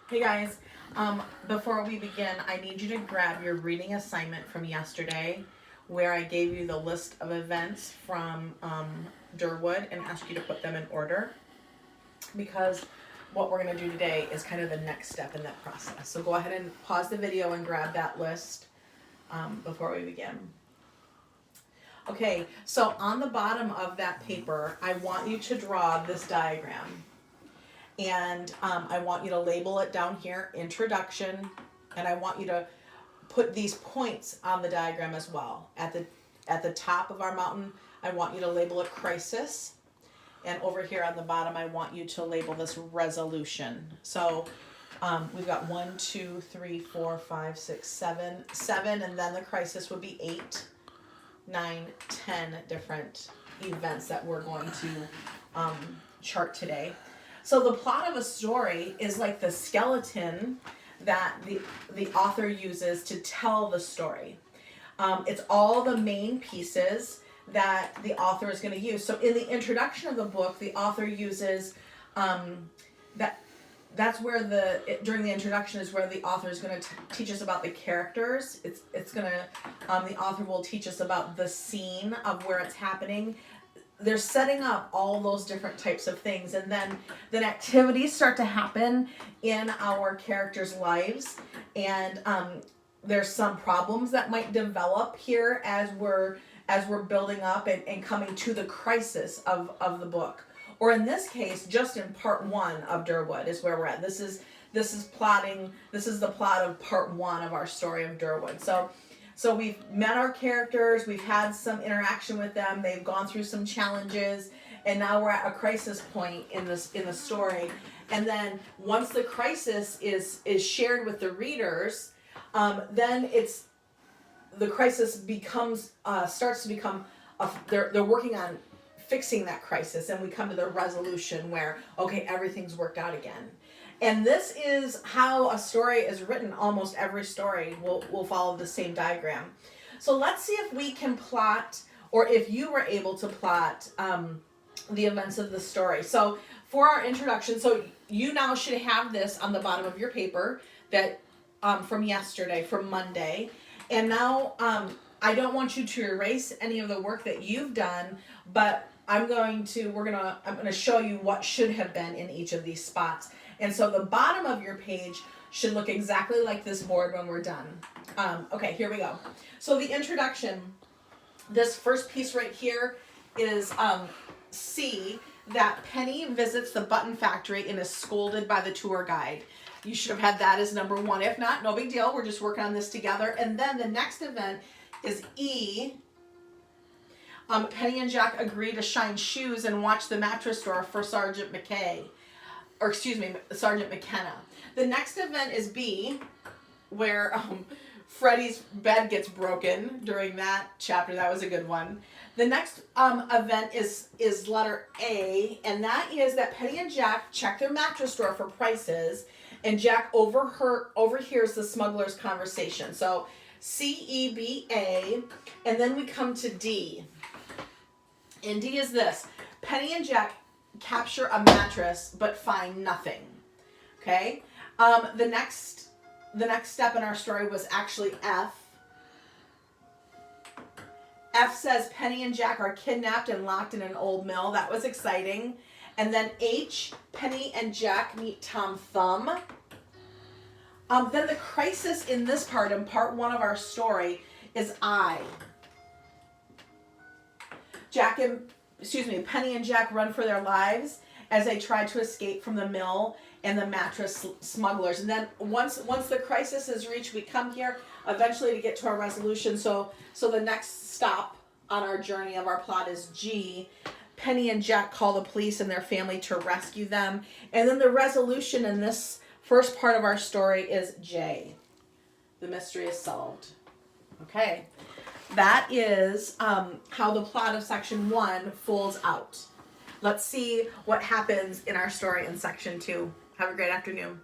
Hey guys, before we begin, I need you to grab your reading assignment from yesterday where I gave you the list of events from Durwood and asked you to put them in order because what we're going to do today is kind of the next step in that process. So go ahead and pause the video and grab that list before we begin. Okay, so on the bottom of that paper, I want you to draw this diagram. And I want you to label it down here, introduction, and I want you to put these points on the diagram as well. At the top of our mountain, I want you to label it crisis, and over here on the bottom, I want you to label this resolution. So we've got 1, 2, 3, 4, 5, 6, 7, and then the crisis would be 8, 9, 10 different events that we're going to chart today. So the plot of a story is like the skeleton that the author uses to tell the story. It's all the main pieces that the author is going to use. So in the introduction of the book, the author uses that's where during the introduction is where the author is going to teach us about the characters. It's going to the author will teach us about the scene of where it's happening. They're setting up all those different types of things, and then activities start to happen in our characters' lives, and there's some problems that might develop here as we're building up and coming to the crisis of the book. Or in this case, just in part 1 of Durwood is where we're at. This is plotting. This is the plot of part 1 of our story of Durwood. So we've met our characters, we've had some interaction with them, they've gone through some challenges, and now we're at a crisis point in the story. And then once the crisis is shared with the readers, then the crisis starts to become they're working on fixing that crisis, and we come to the resolution where okay, everything's worked out again. And this is how a story is written. Almost every story will follow the same diagram. So let's see if we can plot, or if you were able to plot the events of the story. So for our introduction, so you now should have this on the bottom of your paper that from yesterday, from Monday. And now I don't want you to erase any of the work that you've done, but I'm going to show you what should have been in each of these spots. And so the bottom of your page should look exactly like this board when we're done. Okay, here we go. So the introduction, this first piece right here is C, that Penny visits the button factory and is scolded by the tour guide. You should have had that as number 1. If not, no big deal. We're just working on this together. And then the next event is E. Penny and Jack agree to shine shoes and watch the mattress store for Sergeant McKenna. The next event is B, where Freddie's bed gets broken during that chapter. That was a good one. The next event is letter A, and that is that Penny and Jack check their mattress store for prices, and Jack overhears the smugglers' conversation. So CEBA, and then we come to D. And D is this: Penny and Jack capture a mattress but find nothing. Okay. The next step in our story was actually F. F says Penny and Jack are kidnapped and locked in an old mill. That was exciting. And then H, Penny and Jack meet Tom Thumb. Then the crisis in this part, in part 1 of our story, is I. Penny and Jack run for their lives as they try to escape from the mill and the mattress smugglers. And then once the crisis is reached, we come here eventually to get to our resolution. So the next stop on our journey of our plot is G. Penny and Jack call the police and their family to rescue them. And then the resolution in this first part of our story is J. The mystery is solved. Okay. That is how the plot of section 1 folds out. Let's see what happens in our story in section 2. Have a great afternoon.